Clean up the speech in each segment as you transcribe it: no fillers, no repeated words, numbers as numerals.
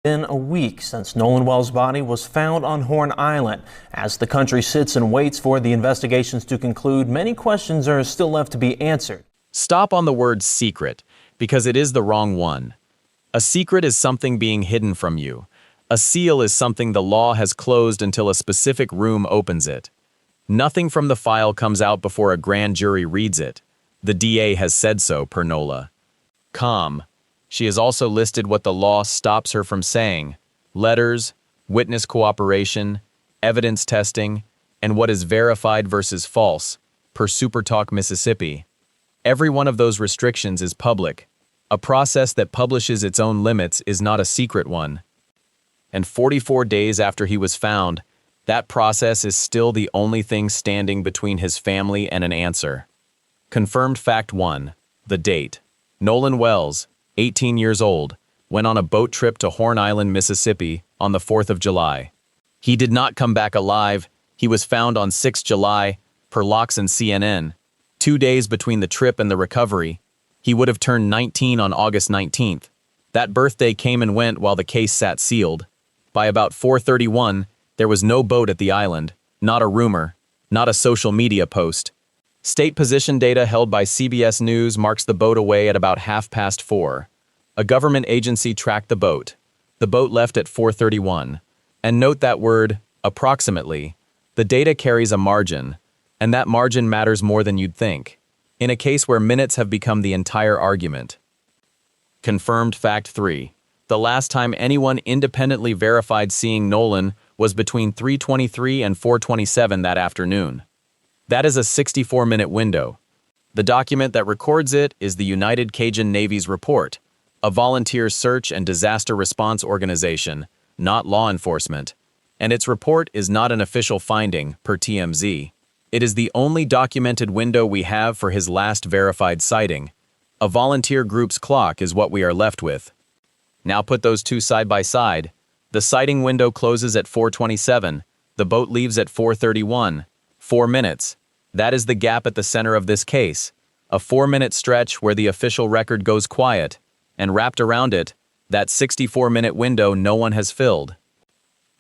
Been a week since Nolan Wells' body was found on Horn Island. As the country sits and waits for the investigations to conclude, many questions are still left to be answered. Stop on the word secret, because it is the wrong one. A secret is something being hidden from you. A seal is something the law has closed until a specific room opens it. Nothing from the file comes out before a grand jury reads it. The DA has said so, per Nola. Calm. She has also listed what the law stops her from saying: letters, witness cooperation, evidence testing, and what is verified versus false, per SuperTalk Mississippi. Every one of those restrictions is public. A process that publishes its own limits is not a secret one. And 44 days after he was found, that process is still the only thing standing between his family and an answer. Confirmed fact 1. The date. Nolan Wells, 18 years old, went on a boat trip to Horn Island, Mississippi on the 4th of July. He did not come back alive. He was found on 6 July, per Locks and CNN. 2 days between the trip and the recovery. He would have turned 19 on August 19th. That birthday came and went while the case sat sealed. By about 4:31, there was no boat at the island, not a rumor, not a social media post. State position data held by CBS News marks the boat away at about 4:30. A government agency tracked the boat. The boat left at 4:31. And note that word, approximately. The data carries a margin, and that margin matters more than you'd think, in a case where minutes have become the entire argument. Confirmed fact 3. The last time anyone independently verified seeing Nolan was between 3:23 and 4:27 that afternoon. That is a 64-minute window. The document that records it is the United Cajun Navy's report, a volunteer search and disaster response organization, not law enforcement. And its report is not an official finding, per TMZ. It is the only documented window we have for his last verified sighting. A volunteer group's clock is what we are left with. Now put those two side by side. The sighting window closes at 4:27. The boat leaves at 4:31. 4 minutes. That is the gap at the center of this case. A 4-minute stretch where the official record goes quiet, and wrapped around it, that 64-minute window no one has filled.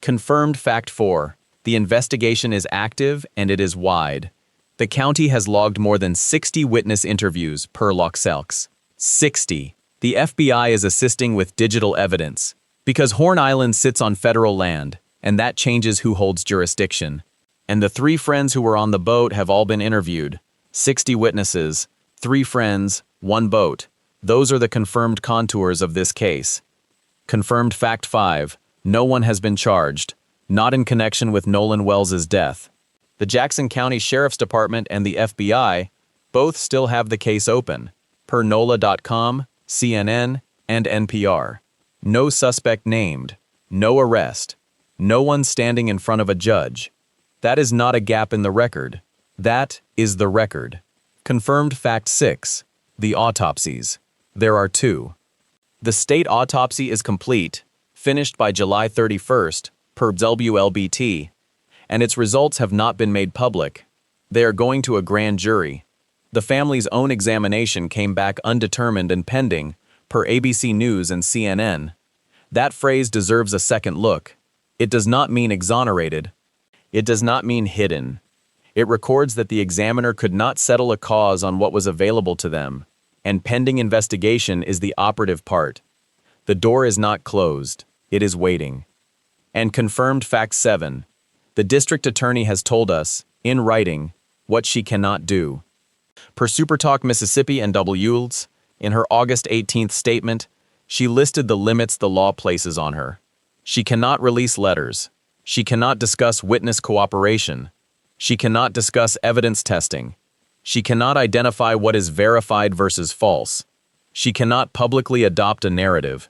Confirmed fact 4. The investigation is active and it is wide. The county has logged more than 60 witness interviews per Loxelks. 60. The FBI is assisting with digital evidence, because Horn Island sits on federal land, and that changes who holds jurisdiction. And the 3 friends who were on the boat have all been interviewed. 60 witnesses, 3 friends, 1 boat. Those are the confirmed contours of this case. Confirmed fact 5. No one has been charged, not in connection with Nolan Wells' death. The Jackson County Sheriff's Department and the FBI both still have the case open, per NOLA.com, CNN, and NPR. No suspect named, no arrest, no one standing in front of a judge. That is not a gap in the record. That is the record. Confirmed fact 6. The autopsies. There are 2. The state autopsy is complete, finished by July 31st, per WLBT, and its results have not been made public. They are going to a grand jury. The family's own examination came back undetermined and pending, per ABC News and CNN. That phrase deserves a second look. It does not mean exonerated. It does not mean hidden. It records that the examiner could not settle a cause on what was available to them, and pending investigation is the operative part. The door is not closed. It is waiting. And confirmed fact 7. The district attorney has told us, in writing, what she cannot do. Per SuperTalk Mississippi and WLS, in her August 18th statement, she listed the limits the law places on her. She cannot release letters. She cannot discuss witness cooperation. She cannot discuss evidence testing. She cannot identify what is verified versus false. She cannot publicly adopt a narrative.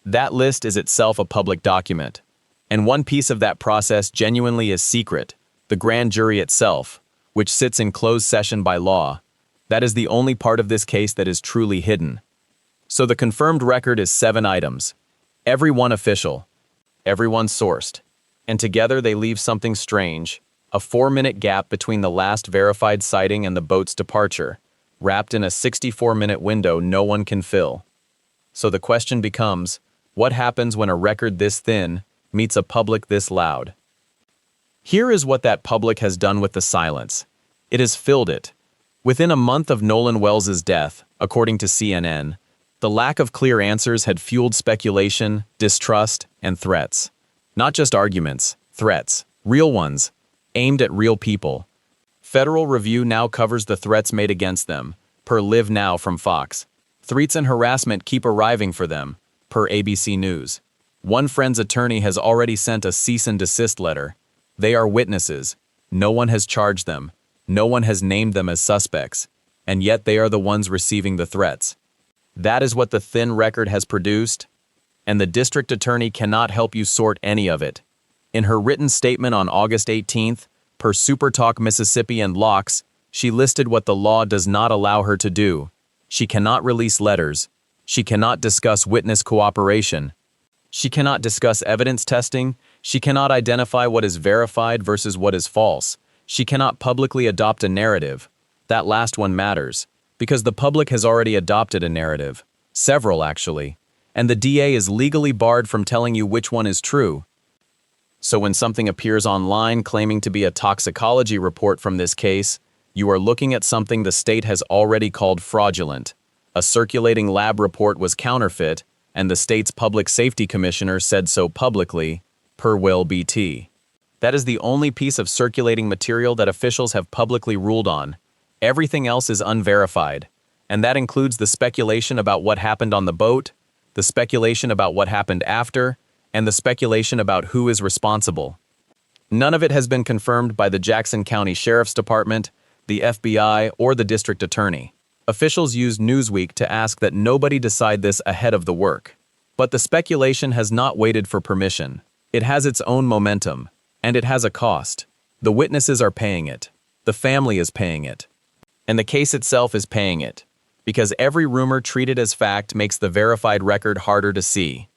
That list is itself a public document. And one piece of that process genuinely is secret, the grand jury itself, which sits in closed session by law. That is the only part of this case that is truly hidden. So the confirmed record is 7 items. Every one official. Every one sourced. And together they leave something strange, a 4-minute gap between the last verified sighting and the boat's departure, wrapped in a 64-minute window no one can fill. So the question becomes, What happens when a record this thin meets a public this loud? Here is what that public has done with the silence. It has filled it. Within a month of Nolan Wells's death, according to CNN, the lack of clear answers had fueled speculation, distrust, and threats. Not just arguments, threats, real ones, aimed at real people. Federal Review now covers the threats made against them, per Live Now from Fox. Threats and harassment keep arriving for them, per ABC News. One friend's attorney has already sent a cease and desist letter. They are witnesses. No one has charged them. No one has named them as suspects. And yet they are the ones receiving the threats. That is what the thin record has produced, and the district attorney cannot help you sort any of it. In her written statement on August 18th, per SuperTalk Mississippi and Locks, she listed what the law does not allow her to do. She cannot release letters. She cannot discuss witness cooperation. She cannot discuss evidence testing. She cannot identify what is verified versus what is false. She cannot publicly adopt a narrative. That last one matters, because the public has already adopted a narrative. Several, actually. And the DA is legally barred from telling you which one is true. So when something appears online claiming to be a toxicology report from this case, you are looking at something the state has already called fraudulent. A circulating lab report was counterfeit, and the state's public safety commissioner said so publicly, per Will BT. That is the only piece of circulating material that officials have publicly ruled on. Everything else is unverified, and that includes the speculation about what happened on the boat, the speculation about what happened after, and the speculation about who is responsible. None of it has been confirmed by the Jackson County Sheriff's Department, the FBI, or the district attorney. Officials used Newsweek to ask that nobody decide this ahead of the work. But the speculation has not waited for permission. It has its own momentum, and it has a cost. The witnesses are paying it. The family is paying it. And the case itself is paying it, because every rumor treated as fact makes the verified record harder to see.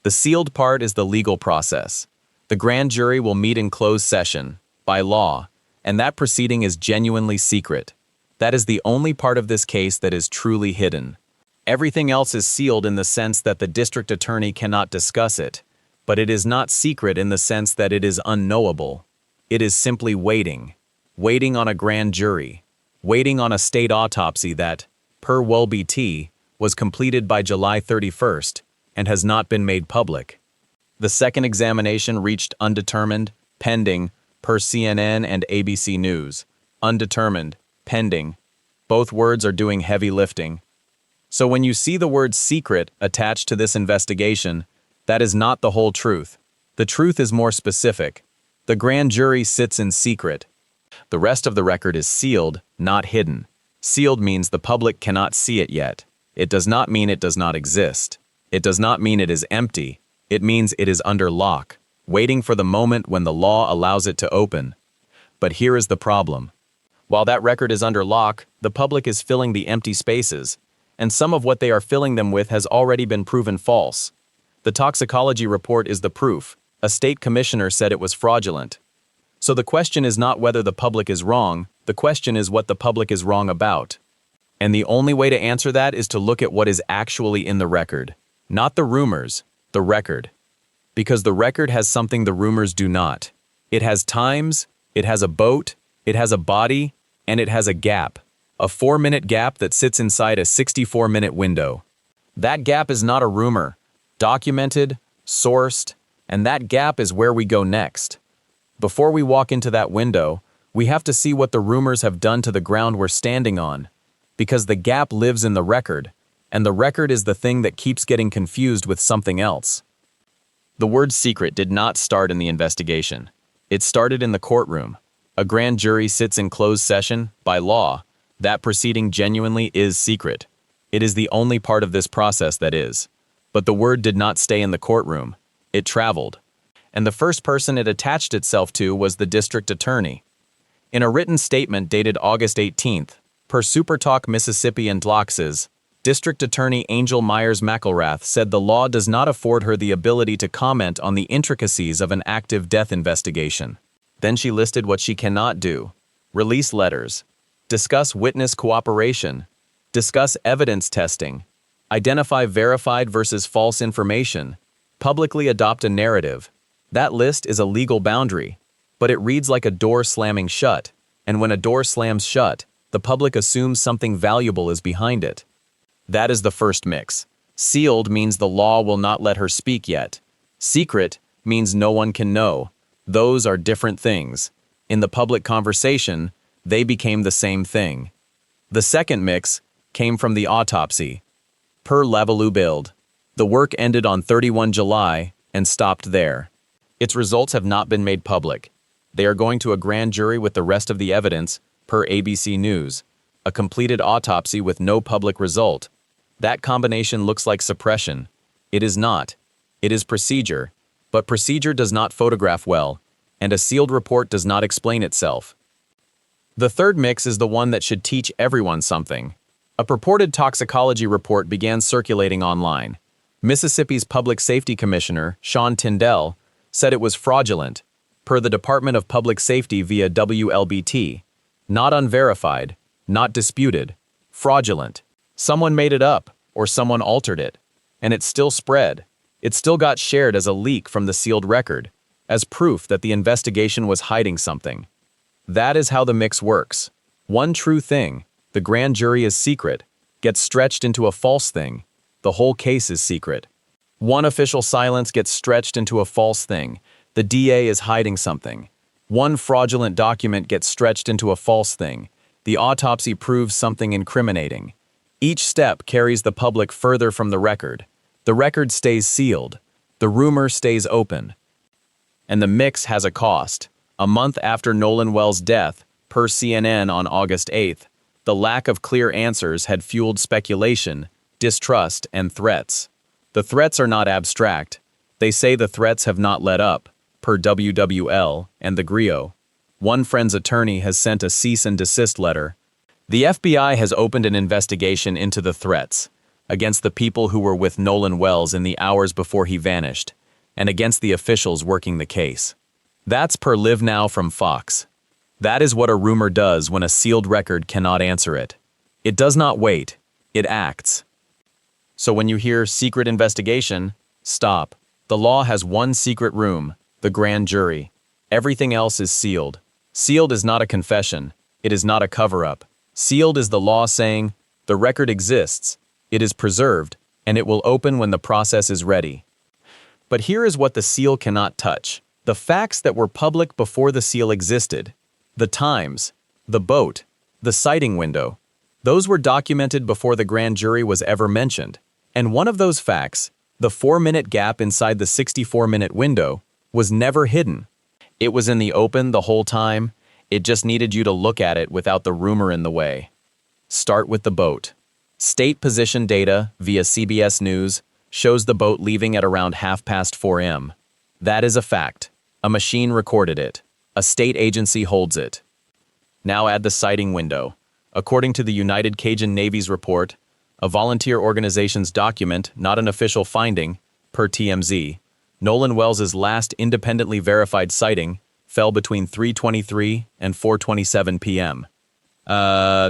The sealed part is the legal process. The grand jury will meet in closed session, by law, and that proceeding is genuinely secret. That is the only part of this case that is truly hidden. Everything else is sealed in the sense that the district attorney cannot discuss it, but it is not secret in the sense that it is unknowable. It is simply waiting. Waiting on a grand jury. Waiting on a state autopsy that, per Will BT, was completed by July 31st and has not been made public. The second examination reached undetermined, pending, per CNN and ABC News. Undetermined, pending. Both words are doing heavy lifting. So when you see the word secret attached to this investigation, that is not the whole truth. The truth is more specific. The grand jury sits in secret. The rest of the record is sealed, not hidden. Sealed means the public cannot see it yet. It does not mean it does not exist. It does not mean it is empty. It means it is under lock, waiting for the moment when the law allows it to open. But here is the problem. While that record is under lock, the public is filling the empty spaces, and some of what they are filling them with has already been proven false. The toxicology report is the proof. A state commissioner said it was fraudulent. So the question is not whether the public is wrong, the question is what the public is wrong about. And the only way to answer that is to look at what is actually in the record. Not the rumors, the record. Because the record has something the rumors do not. It has times, it has a boat, it has a body, and it has a gap. A 4-minute gap that sits inside a 64-minute window. That gap is not a rumor. Documented, sourced, and that gap is where we go next. Before we walk into that window, we have to see what the rumors have done to the ground we're standing on. Because the gap lives in the record, and the record is the thing that keeps getting confused with something else. The word secret did not start in the investigation. It started in the courtroom. A grand jury sits in closed session, by law. That proceeding genuinely is secret. It is the only part of this process that is. But the word did not stay in the courtroom. It traveled. And the first person it attached itself to was the district attorney. In a written statement dated August 18th, per SuperTalk Mississippi and Locks, District Attorney Angel Myers-McElrath said the law does not afford her the ability to comment on the intricacies of an active death investigation. Then she listed what she cannot do: release letters, discuss witness cooperation, discuss evidence testing, Identify verified versus false information. Publicly adopt a narrative. That list is a legal boundary, but it reads like a door slamming shut, and when a door slams shut, the public assumes something valuable is behind it. That is the first mix. Sealed means the law will not let her speak yet. Secret means no one can know. Those are different things. In the public conversation, they became the same thing. The second mix came from the autopsy. Per Lavalou Bild. The work ended on 31 July and stopped there. Its results have not been made public. They are going to a grand jury with the rest of the evidence, per ABC News. A completed autopsy with no public result. That combination looks like suppression. It is not. It is procedure. But procedure does not photograph well, and a sealed report does not explain itself. The third mix is the one that should teach everyone something. A purported toxicology report began circulating online. Mississippi's Public Safety Commissioner, Sean Tyndall, said it was fraudulent, per the Department of Public Safety via WLBT. Not unverified, not disputed, fraudulent. Someone made it up, or someone altered it, and it still spread. It still got shared as a leak from the sealed record, as proof that the investigation was hiding something. That is how the mix works. One true thing, the grand jury is secret, gets stretched into a false thing. The whole case is secret. One official silence gets stretched into a false thing. The DA is hiding something. One fraudulent document gets stretched into a false thing. The autopsy proves something incriminating. Each step carries the public further from the record. The record stays sealed. The rumor stays open. And the mix has a cost. A month after Nolan Wells' death, per CNN on August 8th, the lack of clear answers had fueled speculation, distrust, and threats. The threats are not abstract. They say the threats have not let up, per WWL and the GRIO. One friend's attorney has sent a cease and desist letter. The FBI has opened an investigation into the threats, against the people who were with Nolan Wells in the hours before he vanished, and against the officials working the case. That's per Live Now from Fox. That is what a rumor does when a sealed record cannot answer it. It does not wait, it acts. So when you hear secret investigation, stop. The law has one secret room, the grand jury. Everything else is sealed. Sealed is not a confession. It is not a cover-up. Sealed is the law saying, the record exists, it is preserved, and it will open when the process is ready. But here is what the seal cannot touch. The facts that were public before the seal existed. The times, the boat, the sighting window. Those were documented before the grand jury was ever mentioned. And one of those facts, the 4-minute gap inside the 64-minute window, was never hidden. It was in the open the whole time. It just needed you to look at it without the rumor in the way. Start with the boat. State position data via CBS News shows the boat leaving at around 4:30 a.m. That is a fact. A machine recorded it. A state agency holds it. Now add the sighting window. According to the United Cajun Navy's report, a volunteer organization's document, not an official finding, per TMZ, Nolan Wells' last independently verified sighting fell between 3:23 and 4:27 p.m.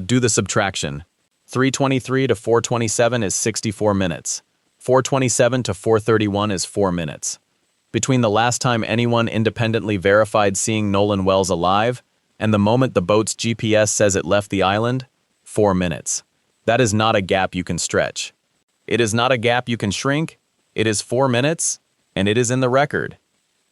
Do the subtraction. 3:23 to 4:27 is 64 minutes. 4:27 to 4:31 is 4 minutes. Between the last time anyone independently verified seeing Nolan Wells alive and the moment the boat's GPS says it left the island, 4 minutes. That is not a gap you can stretch. It is not a gap you can shrink. It is 4 minutes, and it is in the record.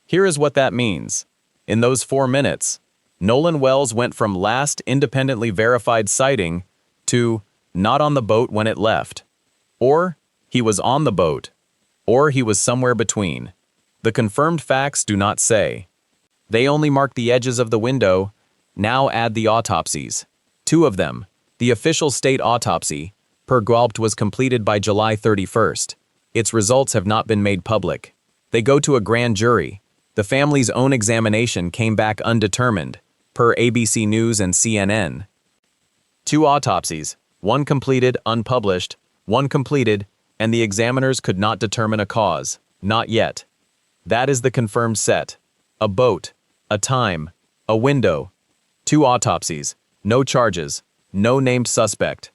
Here is what that means. In those 4 minutes, Nolan Wells went from last independently verified sighting to not on the boat when it left. Or he was on the boat. Or he was somewhere between. The confirmed facts do not say. They only mark the edges of the window. Now add the autopsies. 2 of them. The official state autopsy, per Gualpt, was completed by July 31st. Its results have not been made public. They go to a grand jury. The family's own examination came back undetermined, per ABC News and CNN. 2 autopsies, one completed, unpublished, one completed, and the examiners could not determine a cause. Not yet. That is the confirmed set. A boat, a time, a window. 2 autopsies, no charges, no named suspect.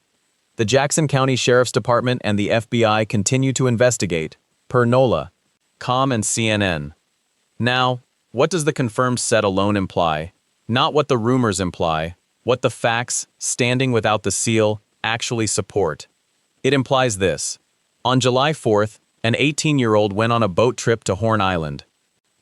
The Jackson County Sheriff's Department and the FBI continue to investigate, per Nolan, Com and CNN. Now, what does the confirmed set alone imply? Not what the rumors imply, what the facts, standing without the seal, actually support. It implies this. On July 4th, an 18-year-old went on a boat trip to Horn Island.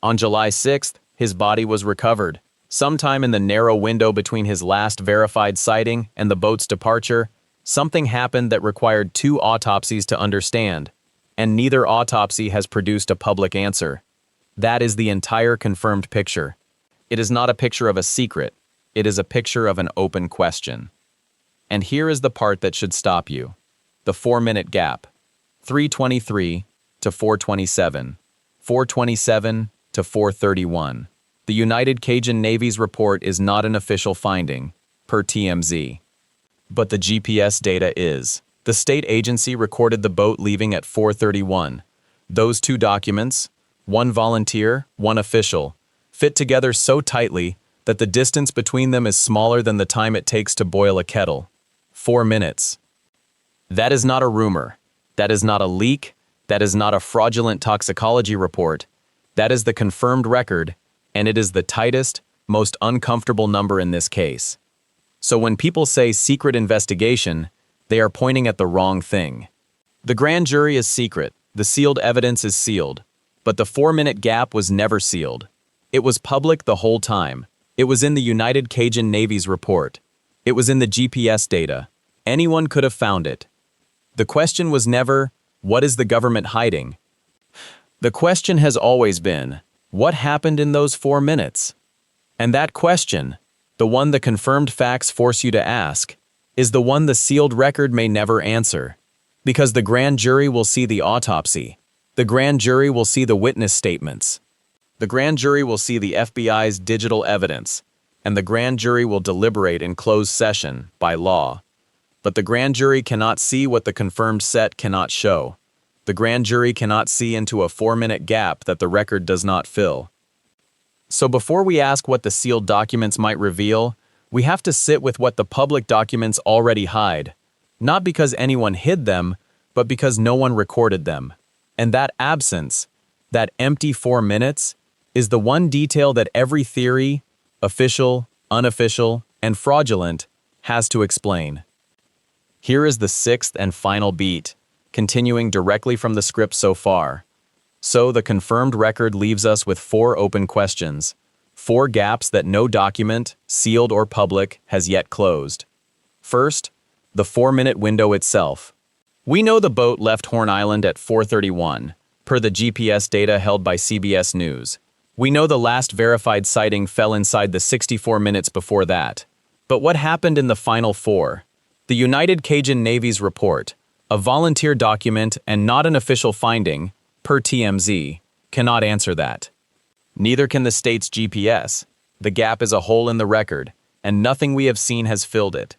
On July 6th, his body was recovered. Sometime in the narrow window between his last verified sighting and the boat's departure, something happened that required 2 autopsies to understand, and neither autopsy has produced a public answer. That is the entire confirmed picture. It is not a picture of a secret. It is a picture of an open question. And here is the part that should stop you. The 4-minute gap. 3:23 to 4:27. 4:27 to 4:31. The United Cajun Navy's report is not an official finding, per TMZ. But the GPS data is. The state agency recorded the boat leaving at 4:31. Those 2 documents, one volunteer, one official, fit together so tightly that the distance between them is smaller than the time it takes to boil a kettle. 4 minutes. That is not a rumor. That is not a leak. That is not a fraudulent toxicology report. That is the confirmed record, and it is the tightest, most uncomfortable number in this case. So when people say secret investigation, they are pointing at the wrong thing. The grand jury is secret, the sealed evidence is sealed, but the 4-minute gap was never sealed. It was public the whole time. It was in the United Cajun Navy's report. It was in the GPS data. Anyone could have found it. The question was never, what is the government hiding? The question has always been, what happened in those 4 minutes? And that question, the one the confirmed facts force you to ask, is the one the sealed record may never answer. Because the grand jury will see the autopsy. The grand jury will see the witness statements. The grand jury will see the FBI's digital evidence, and the grand jury will deliberate in closed session, by law. But the grand jury cannot see what the confirmed set cannot show. The grand jury cannot see into a 4-minute gap that the record does not fill. So before we ask what the sealed documents might reveal, we have to sit with what the public documents already hide. Not because anyone hid them, but because no one recorded them. And that absence, that empty 4 minutes, is the one detail that every theory, official, unofficial, and fraudulent, has to explain. Here is the 6th and final beat, continuing directly from the script so far. So the confirmed record leaves us with 4 open questions, 4 gaps that no document, sealed or public, has yet closed. First, the 4-minute window itself. We know the boat left Horn Island at 4:31, per the GPS data held by CBS News. We know the last verified sighting fell inside the 64 minutes before that. But what happened in the final 4? The United Cajun Navy's report, a volunteer document and not an official finding, per TMZ, cannot answer that. Neither can the state's GPS. The gap is a hole in the record, and nothing we have seen has filled it.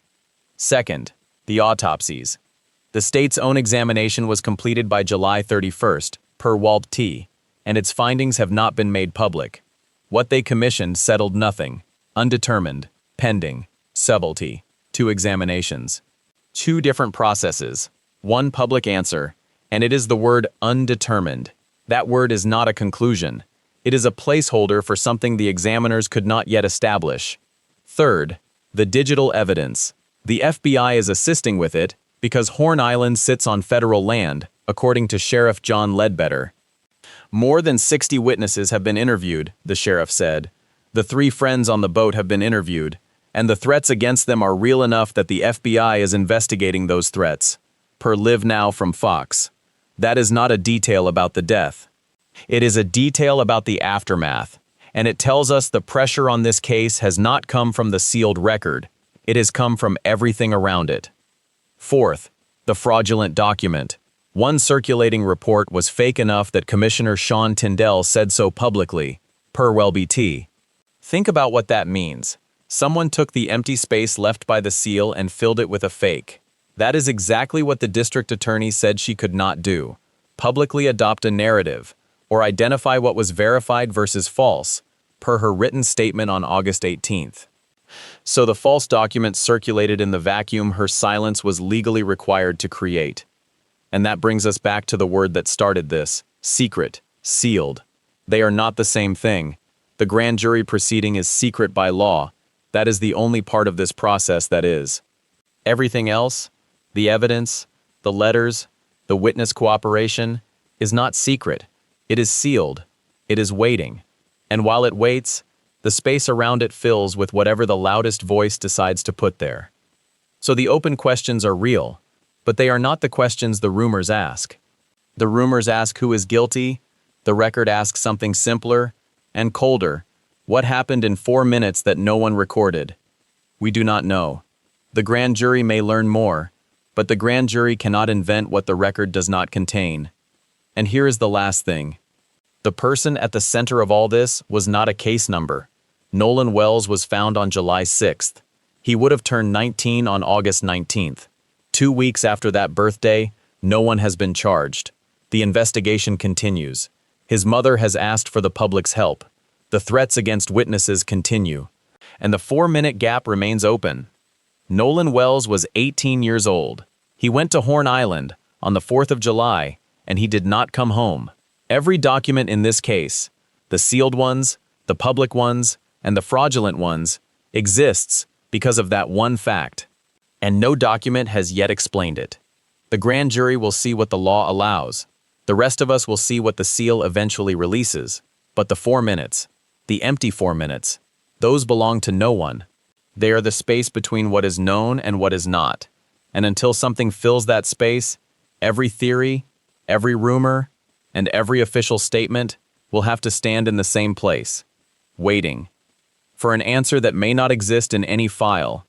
Second, the autopsies. The state's own examination was completed by July 31st, per Walt T., and its findings have not been made public. What they commissioned settled nothing, undetermined, pending, subtlety, 2 examinations. 2 different processes, 1 public answer, and it is the word undetermined. That word is not a conclusion. It is a placeholder for something the examiners could not yet establish. Third, the digital evidence. The FBI is assisting with it because Horn Island sits on federal land, according to Sheriff John Ledbetter. More than 60 witnesses have been interviewed, the sheriff said. The 3 friends on the boat have been interviewed, and the threats against them are real enough that the FBI is investigating those threats, per Live Now from Fox. That is not a detail about the death. It is a detail about the aftermath, and it tells us the pressure on this case has not come from the sealed record. It has come from everything around it. Fourth, the fraudulent document. One circulating report was fake enough that Commissioner Sean Tyndall said so publicly, per WellBT. Think about what that means. Someone took the empty space left by the seal and filled it with a fake. That is exactly what the district attorney said she could not do. Publicly adopt a narrative, or identify what was verified versus false, per her written statement on August 18th. So the false document circulated in the vacuum her silence was legally required to create. And that brings us back to the word that started this: secret, sealed. They are not the same thing. The grand jury proceeding is secret by law. That is the only part of this process that is. Everything else, the evidence, the letters, the witness cooperation, is not secret. It is sealed. It is waiting. And while it waits, the space around it fills with whatever the loudest voice decides to put there. So the open questions are real, but they are not the questions the rumors ask. The rumors ask who is guilty, the record asks something simpler and colder: what happened in 4 minutes that no one recorded? We do not know. The grand jury may learn more, but the grand jury cannot invent what the record does not contain. And here is the last thing. The person at the center of all this was not a case number. Nolan Wells was found on July 6th. He would have turned 19 on August 19th. 2 weeks after that birthday, no one has been charged. The investigation continues. His mother has asked for the public's help. The threats against witnesses continue. And the 4-minute gap remains open. Nolan Wells was 18 years old. He went to Horn Island on the 4th of July, and he did not come home. Every document in this case, the sealed ones, the public ones, and the fraudulent ones, exists because of that one fact. And no document has yet explained it. The grand jury will see what the law allows. The rest of us will see what the seal eventually releases. But the 4 minutes, the empty 4 minutes, those belong to no one. They are the space between what is known and what is not. And until something fills that space, every theory, every rumor, and every official statement will have to stand in the same place, waiting for an answer that may not exist in any file,